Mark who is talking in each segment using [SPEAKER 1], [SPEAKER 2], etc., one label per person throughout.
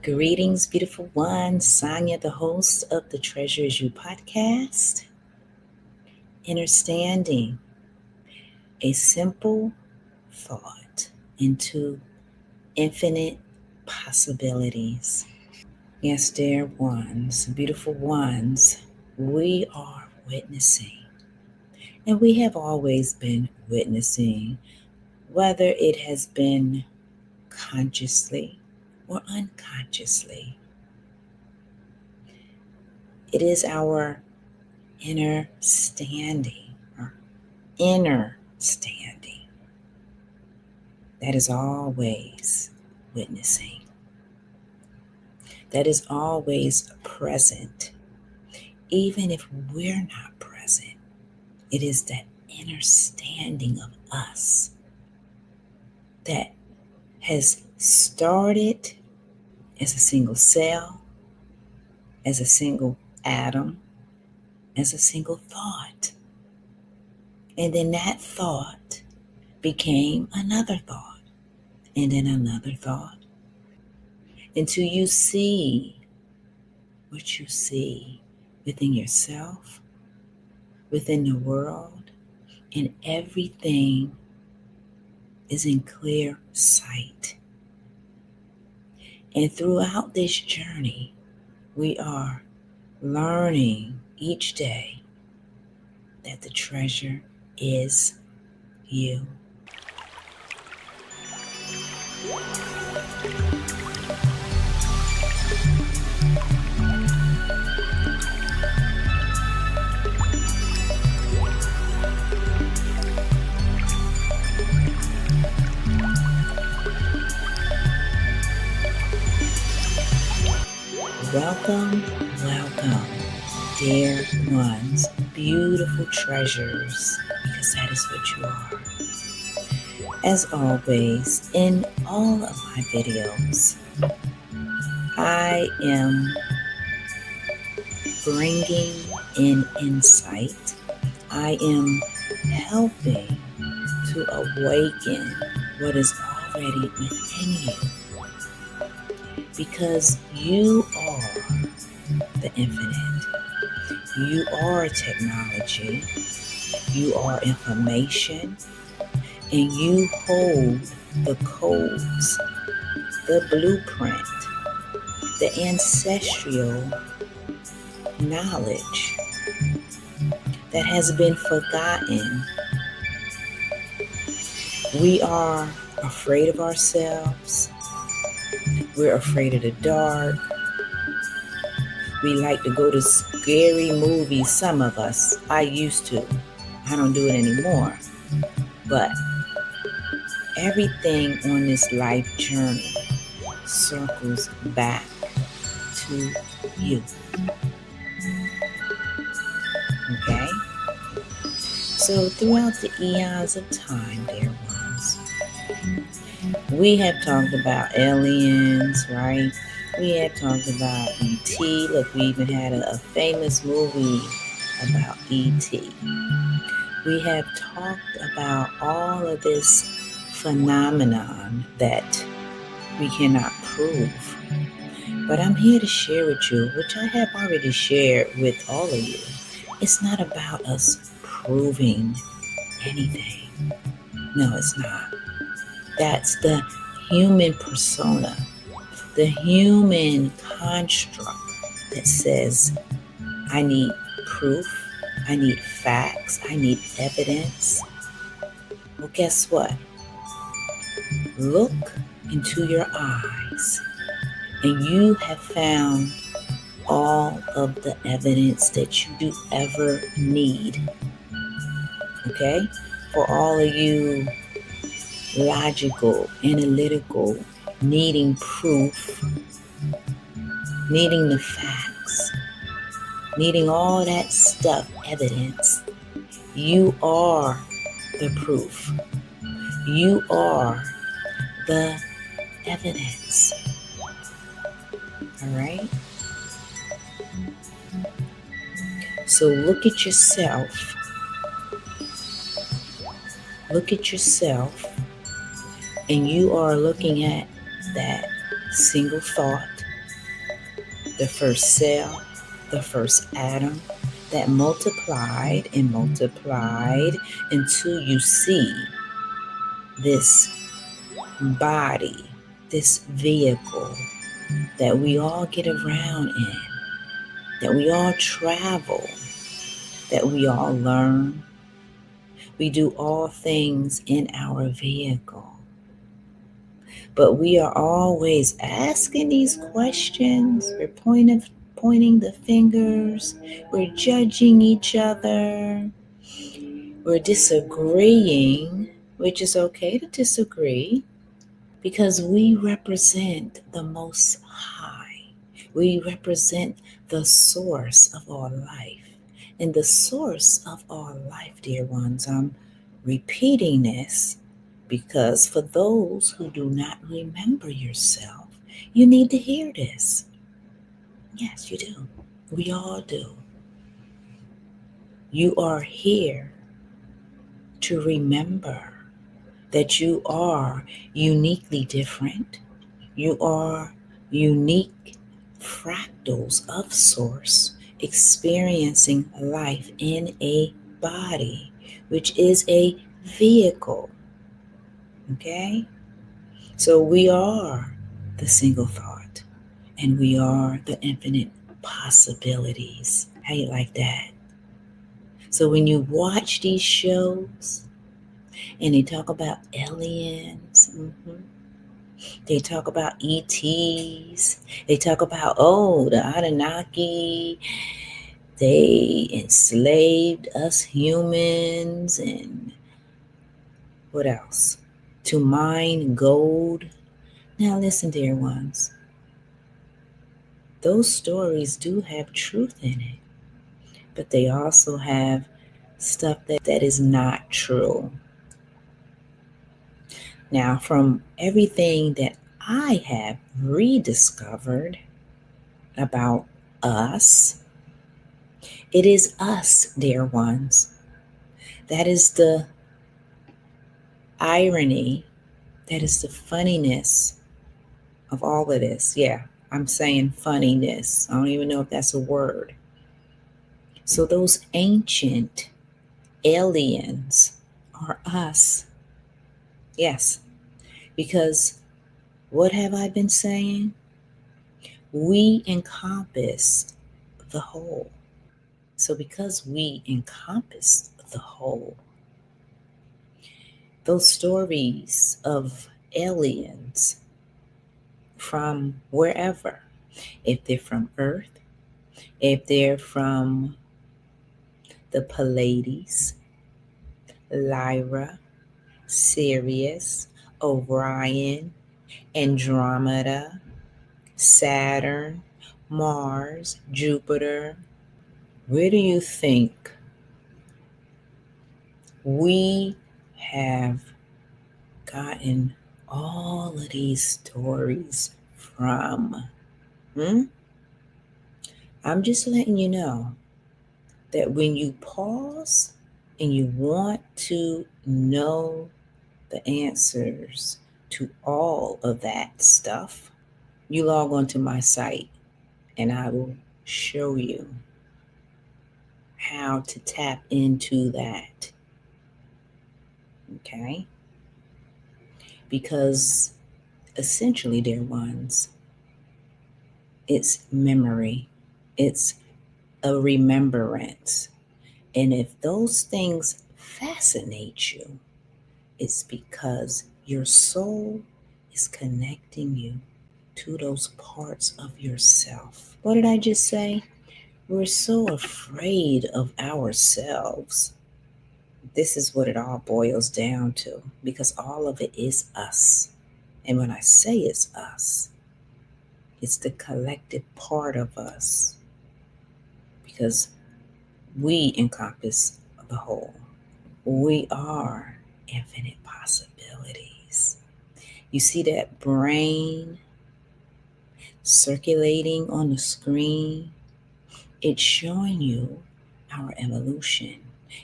[SPEAKER 1] Greetings, beautiful one. Sonia, the host of the Treasure Is You podcast. innerStanding, a simple thought into infinite possibilities. Yes, dear ones, beautiful ones, we are witnessing, and we have always been witnessing, whether it has been consciously or unconsciously. It is our inner standing, or inner standing, that is always witnessing, that is always present, even if we're not present. It is that inner standing of us that has started as a single cell, as a single atom, as a single thought. And then that thought became another thought, and then another thought, until you see what you see within yourself, within the world, and everything is in clear sight. And throughout this journey, we are learning each day that the treasure is you. Welcome, welcome, dear ones, beautiful treasures, because that is what you are. As always, in all of my videos, I am bringing in insight. I am helping to awaken what is already within you, because you are the infinite. You are technology. You are information. And you hold the codes, the blueprint, the ancestral knowledge that has been forgotten. We are afraid of ourselves. We're afraid of the dark. We like to go to scary movies, some of us. I used to. I don't do it anymore. But everything on this life journey circles back to you. Okay? So throughout the eons of time, dear ones, we have talked about aliens, right? We have talked about E.T. Look, we even had a famous movie about E.T. We have talked about all of this phenomenon that we cannot prove. But I'm here to share with you, which I have already shared with all of you. It's not about us proving anything. No, it's not. That's the human persona, the human construct that says, I need proof, I need facts, I need evidence. Well, guess what? Look into your eyes, and you have found all of the evidence that you do ever need. Okay? For all of you logical, analytical, needing proof, needing the facts, needing all that stuff, evidence, you are the proof. You are the evidence. All right? So look at yourself. Look at yourself, and you are looking at that single thought, the first cell, the first atom that multiplied and multiplied until you see this body, this vehicle that we all get around in, that we all travel, that we all learn. We do all things in our vehicle. But we are always asking these questions. We're pointing the fingers. We're judging each other. We're disagreeing, which is okay to disagree because we represent the Most High. We represent the source of all life. And the source of all life, dear ones, I'm repeating this because for those who do not remember yourself, you need to hear this. Yes, you do. We all do. You are here to remember that you are uniquely different. You are unique fractals of Source experiencing life in a body, which is a vehicle. Okay? So we are the single thought and we are the infinite possibilities. How you like that? So when you watch these shows and they talk about aliens, they talk about ETs, they talk about, oh, the Anunnaki, they enslaved us humans, and what else? To mine gold. Now listen, dear ones, those stories do have truth in it, but they also have stuff that is not true. Now, from everything that I have rediscovered about us, it is us, dear ones. That is the irony, that is the funniness of all of this. Yeah, I'm saying funniness. I don't even know if that's a word. So, those ancient aliens are us. Yes, because what have I been saying? We encompass the whole. So, because we encompass the whole, those stories of aliens from wherever, if they're from Earth, if they're from the Pleiades, Lyra, Sirius, Orion, Andromeda, Saturn, Mars, Jupiter, where do you think we have gotten all of these stories from? I'm just letting you know that when you pause and you want to know the answers to all of that stuff, you log onto my site and I will show you how to tap into that. Okay? Because essentially, dear ones, it's memory, it's a remembrance. And if those things fascinate you, it's because your soul is connecting you to those parts of yourself. What did I just say? We're so afraid of ourselves. This is what it all boils down to because all of it is us. And when I say it's us, it's the collective part of us because we encompass the whole. We are infinite possibilities. You see that brain circulating on the screen? It's showing you our evolution.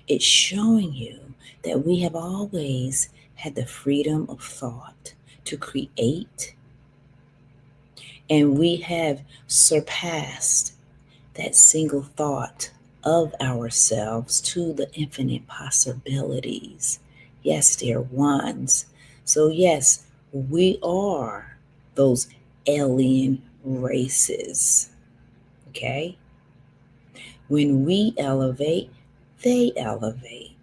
[SPEAKER 1] It's showing you that we have always had the freedom of thought to create And we have surpassed that single thought of ourselves to the infinite possibilities. Yes, dear ones. So, yes, we are those alien races. Okay? When we elevate, they elevate.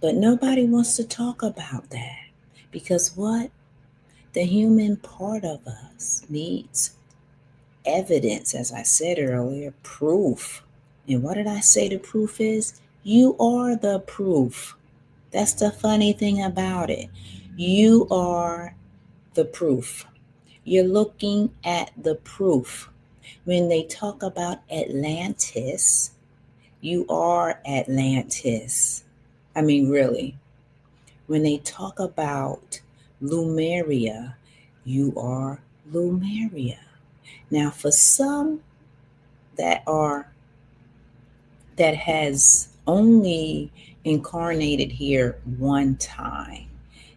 [SPEAKER 1] But nobody wants to talk about that because what? The human part of us needs evidence, as I said earlier, proof. And what did I say the proof is? You are the proof. That's the funny thing about it. You are the proof. You're looking at the proof. When they talk about Atlantis, you are Atlantis. I mean, really. When they talk about Lumeria, you are Lumeria. Now, for some that are that has only incarnated here one time,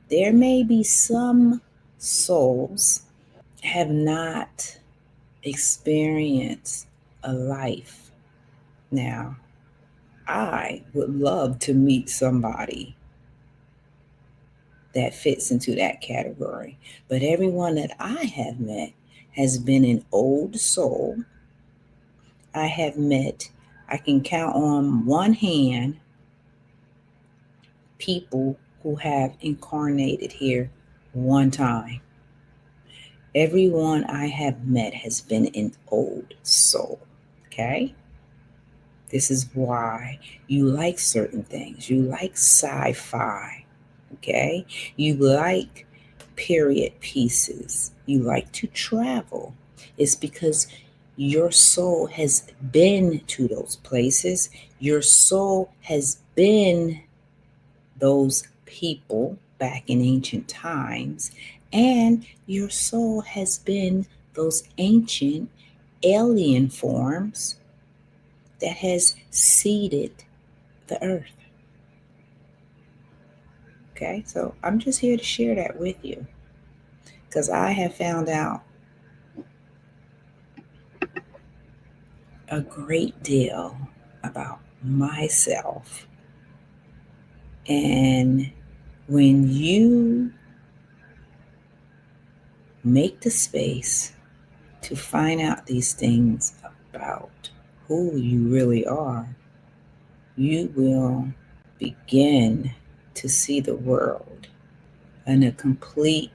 [SPEAKER 1] there may be some souls have not experienced a life. Now, I would love to meet somebody that fits into that category, but everyone that I have met has been an old soul. I have met, I can count on one hand people who have incarnated here one time. Everyone I have met has been an old soul. Okay? This is why you like certain things. You like sci fi. Okay? You like period pieces. You like to travel. It's because your soul has been to those places. Your soul has been those people back in ancient times, and your soul has been those ancient alien forms that has seeded the earth. Okay, so I'm just here to share that with you because I have found out a great deal about myself. And when you make the space to find out these things about who you really are, you will begin to see the world in a complete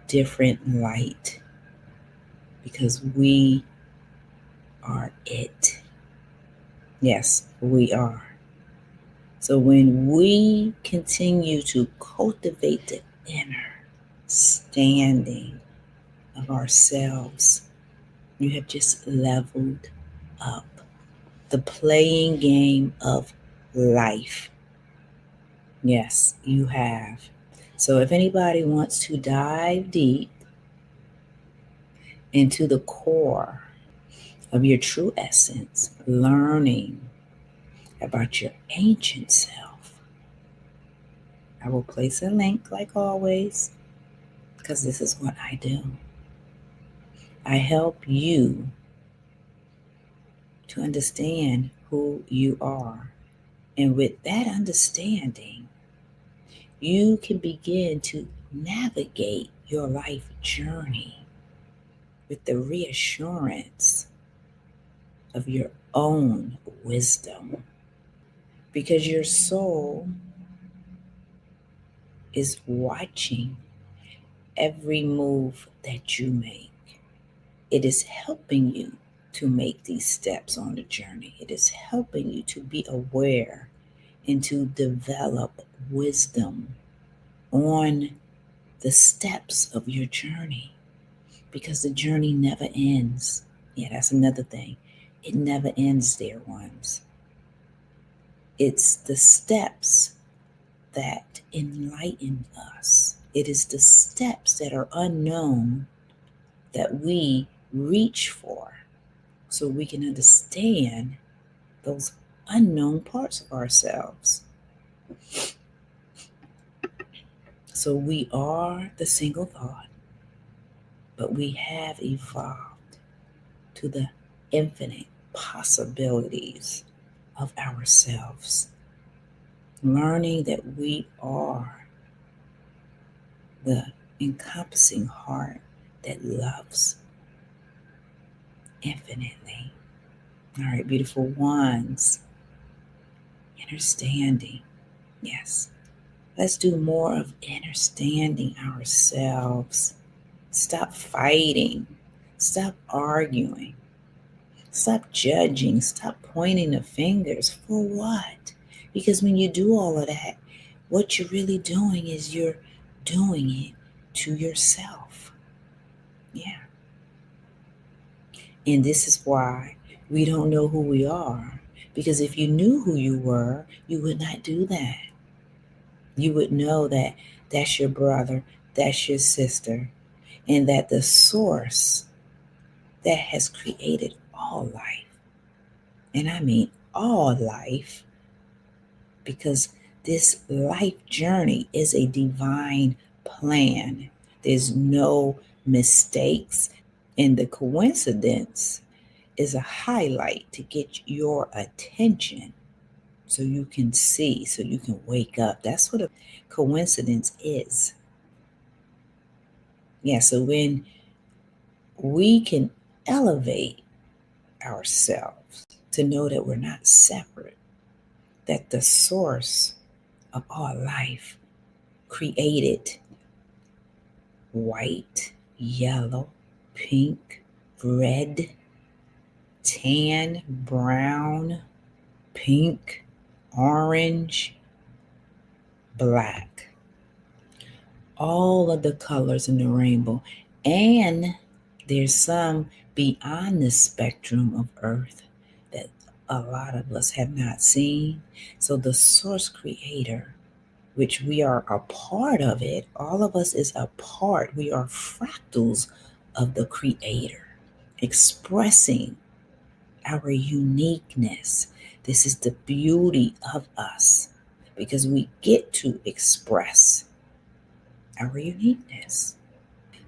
[SPEAKER 1] different light because we are it. Yes, we are. So when we continue to cultivate the inner standing of ourselves, you have just leveled up the playing game of life. Yes, you have. So if anybody wants to dive deep into the core of your true essence, learning about your ancient self, I will place a link like always because this is what I do. I help you to understand who you are. And with that understanding, you can begin to navigate your life journey with the reassurance of your own wisdom. Because your soul is watching every move that you make. It is helping you to make these steps on the journey. It is helping you to be aware and to develop wisdom on the steps of your journey because the journey never ends. Yeah, that's another thing. It never ends, dear ones. It's the steps that enlighten us. It is the steps that are unknown that we reach for so we can understand those unknown parts of ourselves. So we are the single thought, but we have evolved. to the infinite possibilities of ourselves, learning that we are the encompassing heart that loves infinitely. All right, beautiful ones, innerstanding. Yes, let's do more of innerstanding ourselves. Stop fighting, stop arguing, stop judging, stop pointing the fingers. For what? Because when you do all of that, what you're really doing is you're doing it to yourself. Yeah. And this is why we don't know who we are. Because if you knew who you were, you would not do that. You would know that that's your brother, that's your sister, and that the source that has created all life, and I mean all life, because this life journey is a divine plan. There's no mistakes, and the coincidence is a highlight to get your attention so you can see, so you can wake up. That's what a coincidence is. Yeah, so when we can elevate ourselves to know that we're not separate, that the source of all life created white, yellow, pink, red, tan, brown, pink, orange, black, all of the colors in the rainbow. And there's some beyond the spectrum of Earth that a lot of us have not seen. So the source creator, which we are a part of it, all of us is a part. We are fractals of the creator, expressing our uniqueness. This is the beauty of us because we get to express our uniqueness.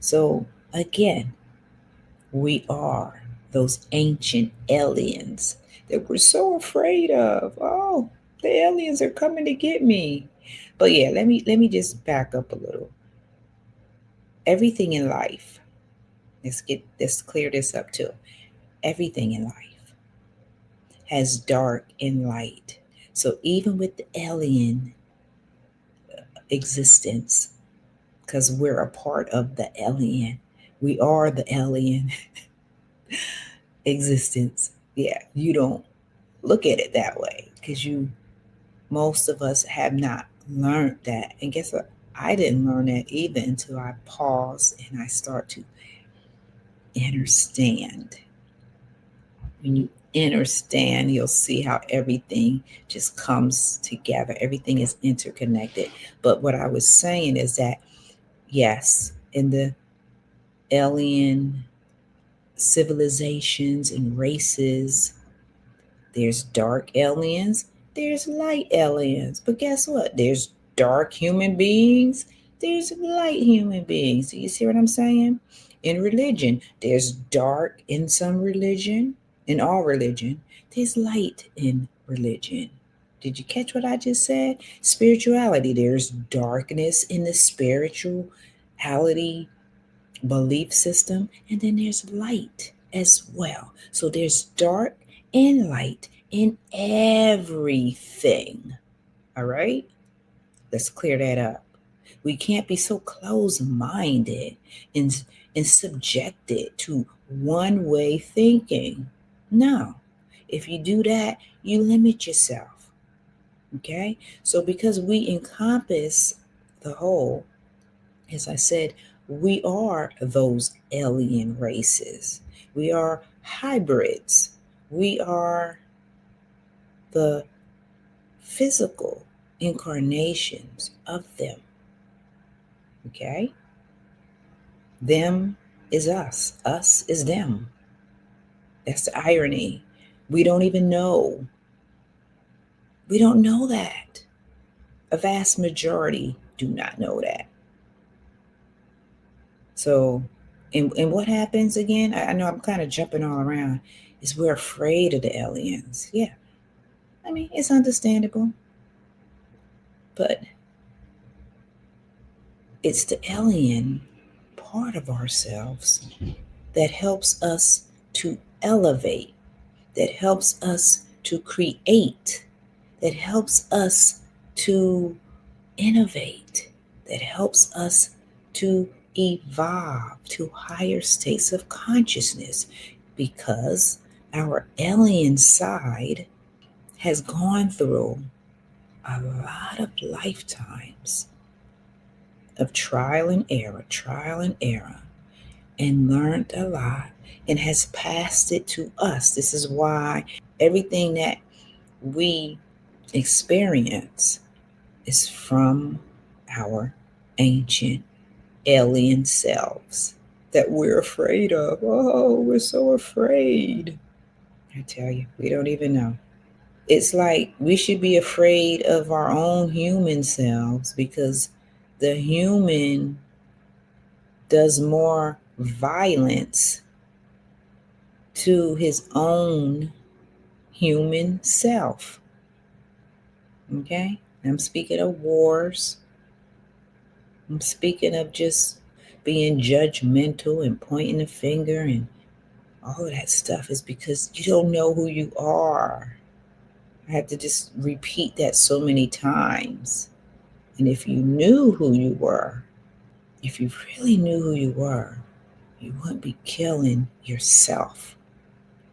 [SPEAKER 1] So, again, we are those ancient aliens that we're so afraid of. Oh, the aliens are coming to get me. But yeah, let me just back up a little. Everything in life, let's clear this up too. Everything in life has dark and light. So even with the alien existence, because we're a part of the alien, we are the alien existence. Yeah, you don't look at it that way because most of us have not learned that. And guess what? I didn't learn that either until I pause and I start to understand. When you understand, you'll see how everything just comes together. Everything is interconnected. But what I was saying is that, yes, in the alien civilizations and races, there's dark aliens, there's light aliens. But guess what? There's dark human beings, there's light human beings. Do you see what I'm saying? In religion, there's dark in some religion, in all religion, there's light in religion. Did you catch what I just said? Spirituality, there's darkness in the spirituality belief system, and then there's light as well. So there's dark and light in everything. All right, let's clear that up. We can't be so close-minded and subjected to one way thinking. No, if you do that, you limit yourself. Okay, so because we encompass the whole, as I said, we are those alien races. We are hybrids. We are the physical incarnations of them. Okay? Them is us is them. That's the irony. We don't even know. We don't know that. A vast majority do not know that. So And what happens again? I know I'm kind of jumping all around. Is we're afraid of the aliens. Yeah, I mean, it's understandable, but it's the alien part of ourselves that helps us to elevate, that helps us to create, that helps us to innovate, that helps us to evolve to higher states of consciousness, because our alien side has gone through a lot of lifetimes of trial and error, and learned a lot and has passed it to us. This is why everything that we experience is from our ancient alien selves that we're afraid of. Oh, we're so afraid. I tell you, we don't even know. It's like we should be afraid of our own human selves, because the human does more violence to his own human self. Okay? I'm speaking of wars. I'm speaking of just being judgmental and pointing the finger and all of that stuff, is because you don't know who you are. I have to just repeat that so many times. And if you knew who you were, if you really knew who you were, you wouldn't be killing yourself.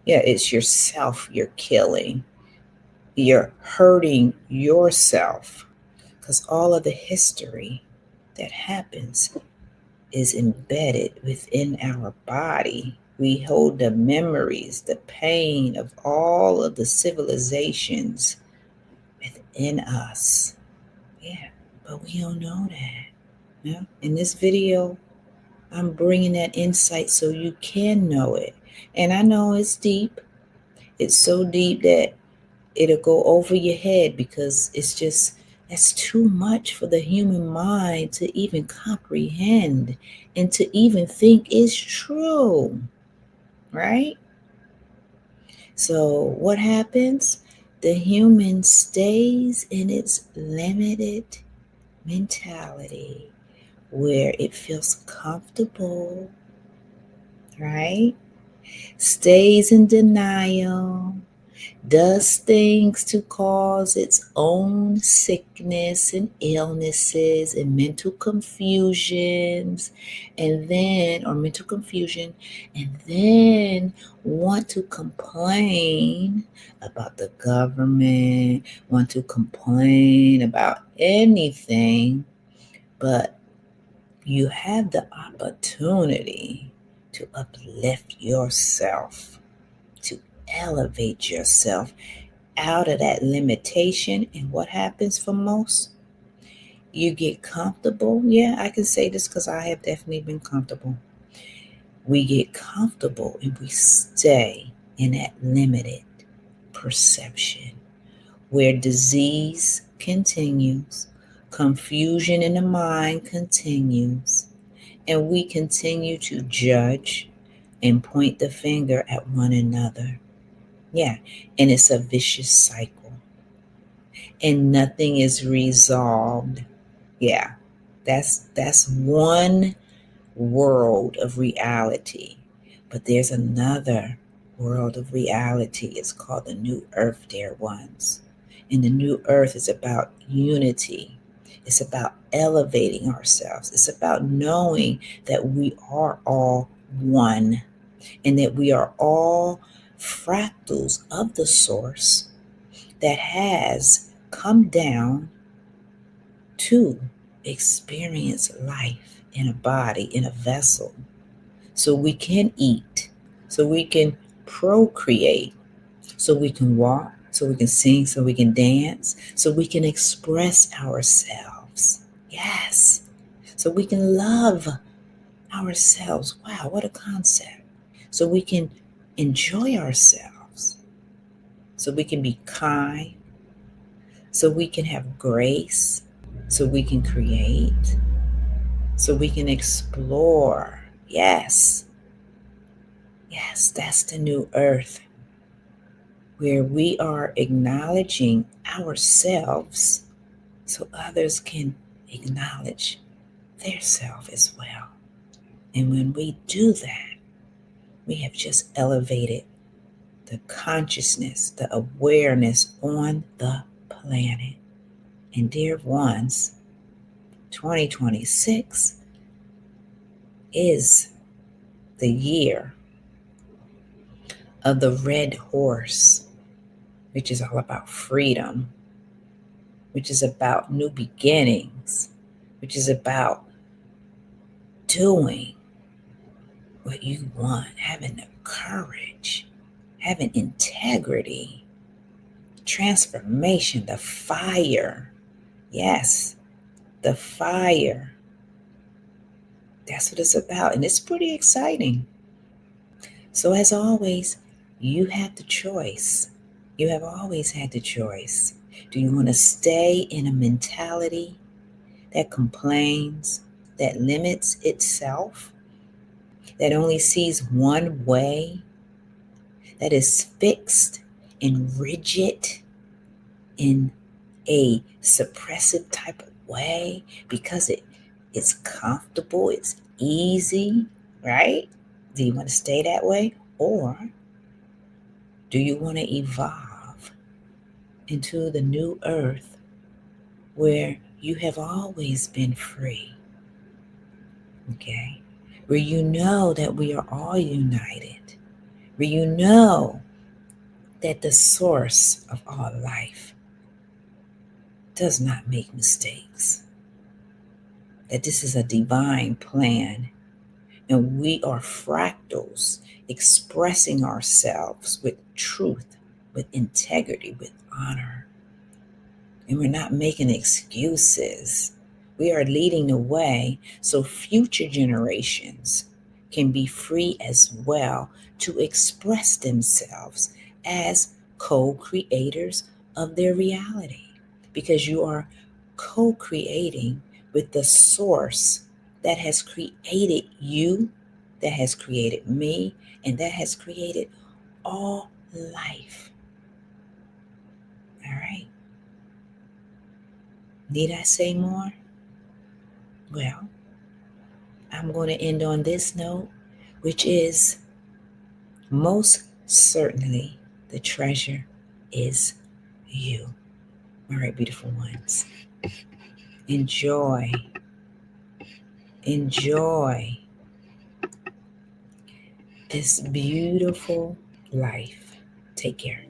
[SPEAKER 1] Yeah, it's yourself you're killing. You're hurting yourself, because all of the history that happens is embedded within our body. We hold the memories, the pain of all of the civilizations within us. Yeah, but we don't know that. Yeah? In this video, I'm bringing that insight so you can know it. And I know it's deep. It's so deep that it'll go over your head, because that's too much for the human mind to even comprehend and to even think is true, right? So what happens? The human stays in its limited mentality, where it feels comfortable, right? Stays in denial, does things to cause its own sickness and illnesses and mental confusions, or mental confusion, and then want to complain about the government, want to complain about anything. But you have the opportunity to uplift yourself, to elevate yourself out of that limitation. And what happens for most? You get comfortable. Yeah, I can say this because I have definitely been comfortable. We get comfortable and we stay in that limited perception, where disease continues, confusion in the mind continues, and we continue to judge and point the finger at one another. Yeah, and it's a vicious cycle, and nothing is resolved. Yeah, that's one world of reality. But there's another world of reality. It's called the new earth, dear ones. And the new earth is about unity. It's about elevating ourselves. It's about knowing that we are all one, and that we are all fractals of the source that has come down to experience life in a body, in a vessel, so we can eat, so we can procreate, so we can walk, so we can sing, so we can dance, so we can express ourselves. Yes. So we can love ourselves. Wow, what a concept. So we can enjoy ourselves, so we can be kind, so we can have grace, so we can create, so we can explore. Yes, yes, that's the new earth where we are acknowledging ourselves so others can acknowledge their self as well. And when we do that, we have just elevated the consciousness, the awareness on the planet. And dear ones, 2026 is the year of the red horse, which is all about freedom, which is about new beginnings, which is about doing what you want, having the courage, having integrity, transformation, the fire. Yes, the fire. That's what it's about. And it's pretty exciting. So, as always, you have the choice. You have always had the choice. Do you want to stay in a mentality that complains, that limits itself, that only sees one way, that is fixed and rigid in a suppressive type of way because it's comfortable, it's easy, right? Do you want to stay that way? Or do you want to evolve into the new earth where you have always been free? Okay? Where you know that we are all united, where you know that the source of all life does not make mistakes, that this is a divine plan, and we are fractals expressing ourselves with truth, with integrity, with honor. And we're not making excuses. We are leading the way so future generations can be free as well to express themselves as co-creators of their reality. Because you are co-creating with the source that has created you, that has created me, and that has created all life. All right. Need I say more? Well, I'm going to end on this note, which is most certainly the treasure is you. All right, beautiful ones. Enjoy, enjoy this beautiful life. Take care.